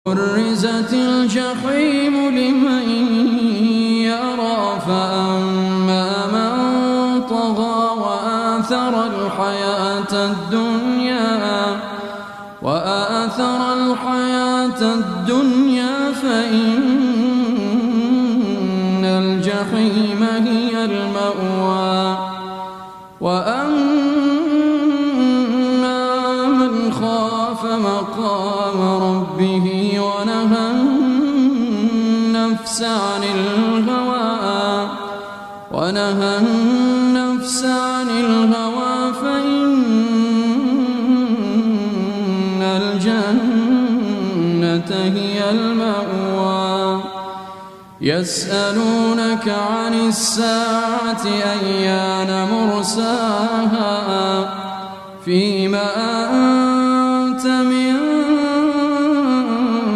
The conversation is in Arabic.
برزت الجحيم لمن يرى فأما من طغى وآثر الحياة الدنيا فإن الجحيم هي المأوى وأما من خاف مقام ربه ونهى النفس عن الهوى فإن الجنة هي المأوى يسألونك عن الساعة أيان مرساها فيما